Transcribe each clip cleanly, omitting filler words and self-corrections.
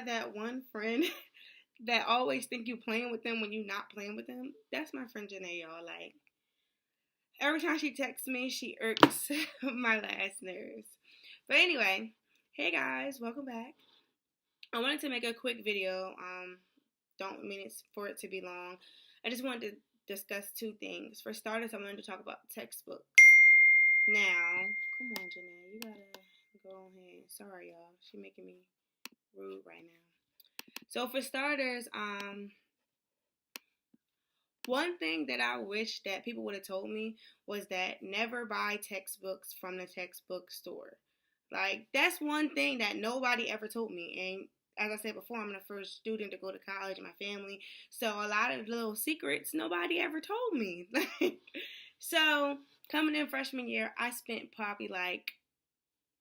have that one friend that always think you playing with them when you not playing with them. That's my friend Janae, y'all. Like every time she texts me, she irks my last nerves. But anyway, hey guys, welcome back. I wanted to make a quick video. Don't mean it's for it to be long. I just wanted to discuss two things. For starters, I wanted to talk about textbooks. Now, come on, Janae, you gotta go ahead. Sorry, y'all. She making me rude right now. So for starters, one thing that I wish that people would have told me was that never buy textbooks from the textbook store. Like that's one thing that nobody ever told me. And as I said before, I'm the first student to go to college in my family. So a lot of little secrets nobody ever told me. So coming in freshman year, I spent probably like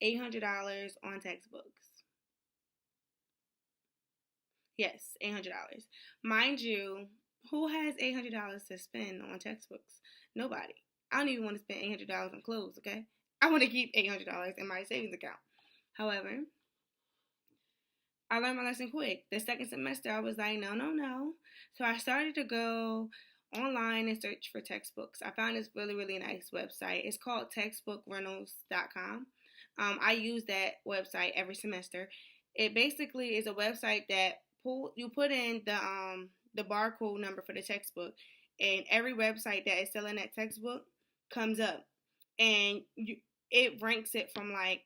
$800 on textbooks. Yes, $800. Mind you, who has $800 to spend on textbooks? Nobody. I don't even want to spend $800 on clothes, okay? I want to keep $800 in my savings account. However, I learned my lesson quick. The second semester, I was like, no, no, no. So I started to go online and search for textbooks. I found this really, really nice website. It's called textbookrentals.com. I use that website every semester. It basically is a website that you put in the barcode number for the textbook, and every website that is selling that textbook comes up, and it ranks it from like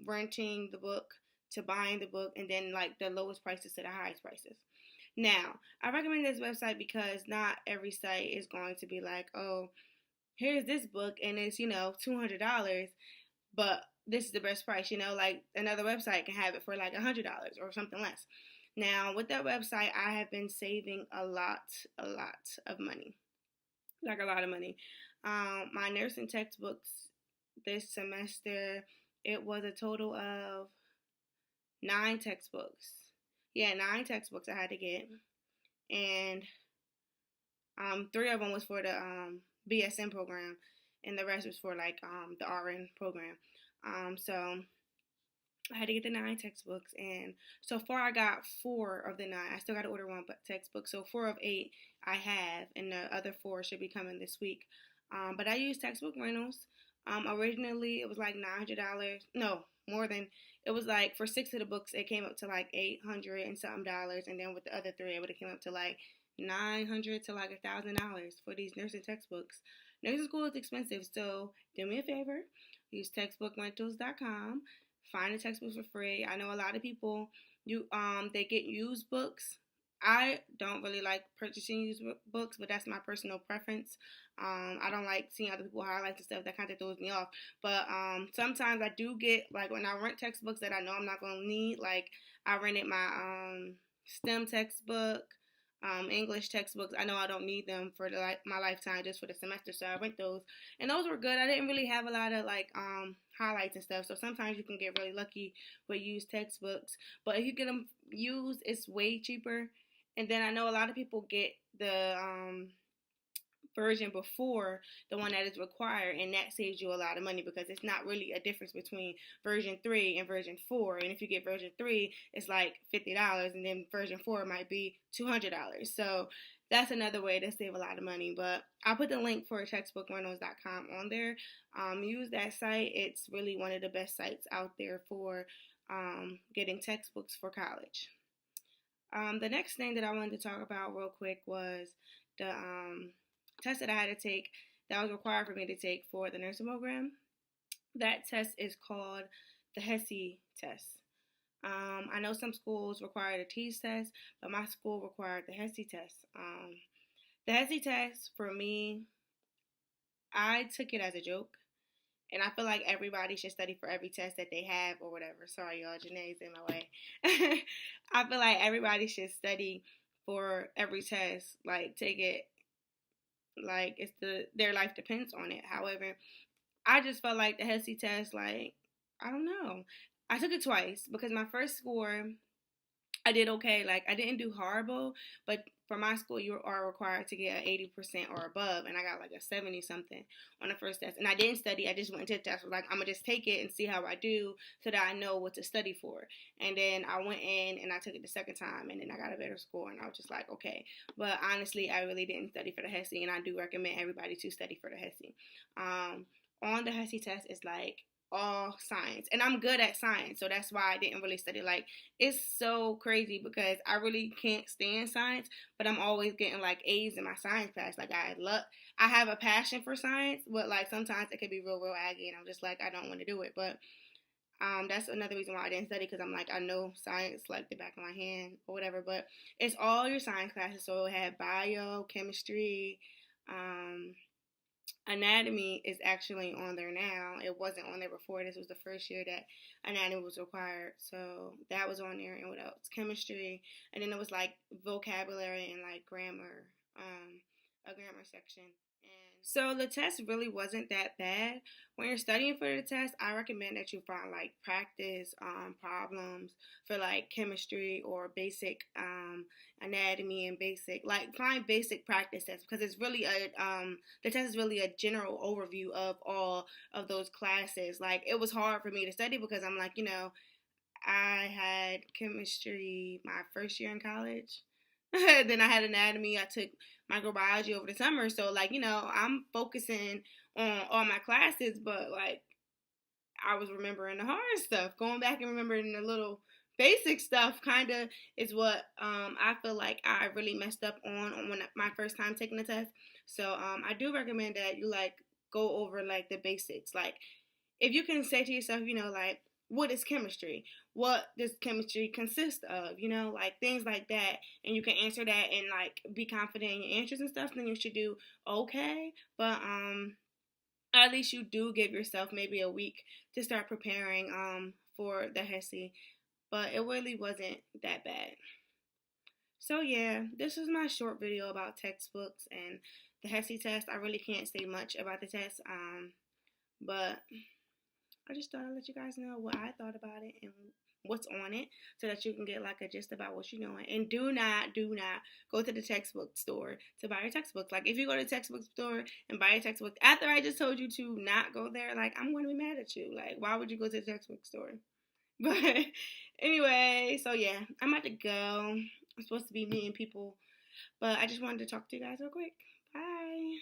renting the book to buying the book, and then like the lowest prices to the highest prices. Now, I recommend this website because not every site is going to be like, oh, here's this book and it's, $200, but this is the best price, like another website can have it for like $100 or something less. Now, with that website, I have been saving a lot of money, like a lot of money. My nursing textbooks this semester, it was a total of 9 textbooks. Yeah, 9 textbooks I had to get, and 3 of them was for the BSN program, and the rest was for like the RN program. So I had to get the 9 textbooks, and so far I got 4 of the 9. I still got to order one textbook, so 4 of 8 I have, and the other 4 should be coming this week. But I use textbook rentals. Originally it was like $900. No, more than. It was like for 6 of the books it came up to like $800 and something dollars, and then with the other 3 it would have came up to like $900 to like $1,000 for these nursing textbooks. Nursing school is expensive, so do me a favor, use textbookrentals.com. Find the textbooks for free. I know a lot of people they get used books. I don't really like purchasing used books, but that's my personal preference. I don't like seeing other people highlight and stuff. That kind of throws me off. But sometimes I do get, like, when I rent textbooks that I know I'm not going to need. Like, I rented my STEM textbook, English textbooks. I know I don't need them for my lifetime, just for the semester, so I rent those. And those were good. I didn't really have a lot of, like, highlights and stuff. So sometimes you can get really lucky with used textbooks. But if you get them used, it's way cheaper. And then I know a lot of people get the version before the one that is required, and that saves you a lot of money because it's not really a difference between version 3 and version 4. And if you get version 3, it's like $50, and then version 4 might be $200. So that's another way to save a lot of money. But I'll put the link for textbookrentals.com on there. Use that site. It's really one of the best sites out there for getting textbooks for college. The next thing that I wanted to talk about real quick was the test that I had to take that was required for me to take for the nursing program. That test is called the Hesi Test. I know some schools require the TEAS test, but my school required the Hesi Test. The Hesi Test, for me, I took it as a joke. And I feel like everybody should study for every test that they have or whatever. Sorry, y'all. Janae's in my way. I feel like everybody should study for every test. Like, take it like their life depends on it. However, I just felt like the Hesi test, like, I don't know. I took it twice because my first score, I did okay. Like, I didn't do horrible, but for my school, you are required to get an 80% or above, and I got like a 70 something on the first test. And I didn't study. I just went into the test. I was like, I'm gonna just take it and see how I do, so that I know what to study for. And then I went in and I took it the second time, and then I got a better score. And I was just like, okay. But honestly, I really didn't study for the Hesi, and I do recommend everybody to study for the Hesi. On the Hesi test, it's like all science, and I'm good at science, so that's why I didn't really study. Like, it's so crazy because I really can't stand science, but I'm always getting like A's in my science class. Like, I have a passion for science, but like sometimes it can be real aggy, and I'm just like, I don't want to do it. But that's another reason why I didn't study, because I'm like, I know science like the back of my hand or whatever. But it's all your science classes, so it had bio, chemistry, um, anatomy is actually on there now. It wasn't on there before. This was the first year that anatomy was required. So that was on there. And what else? Chemistry. And then it was like vocabulary and like grammar, a grammar section. And so the test really wasn't that bad. When you're studying for the test, I recommend that you find like practice problems for like chemistry or basic anatomy and basic, like, find basic practice tests, because it's really the test is really a general overview of all of those classes. Like, it was hard for me to study because I'm like, I had chemistry my first year in college. Then I had anatomy. I took microbiology over the summer. So, like, I'm focusing on all my classes, but like, I was remembering the hard stuff. Going back and remembering the little basic stuff kind of is what I feel like I really messed up on when my first time taking the test. So I do recommend that you like go over like the basics. Like, if you can say to yourself, like, what is chemistry? What does chemistry consist of? Like things like that, and you can answer that and like be confident in your answers and stuff. Then you should do okay. But at least you do give yourself maybe a week to start preparing for the Hesi. But it really wasn't that bad. So yeah, this is my short video about textbooks and the Hesi test. I really can't say much about the test, but I just thought I'd let you guys know what I thought about it and what's on it, so that you can get like a gist about what you're doing. And do not go to the textbook store to buy your textbooks. Like, if you go to the textbook store and buy your textbook after I just told you to not go there, like, I'm going to be mad at you. Like, why would you go to the textbook store? But anyway, so yeah, I'm about to go. I'm supposed to be meeting people, but I just wanted to talk to you guys real quick. Bye.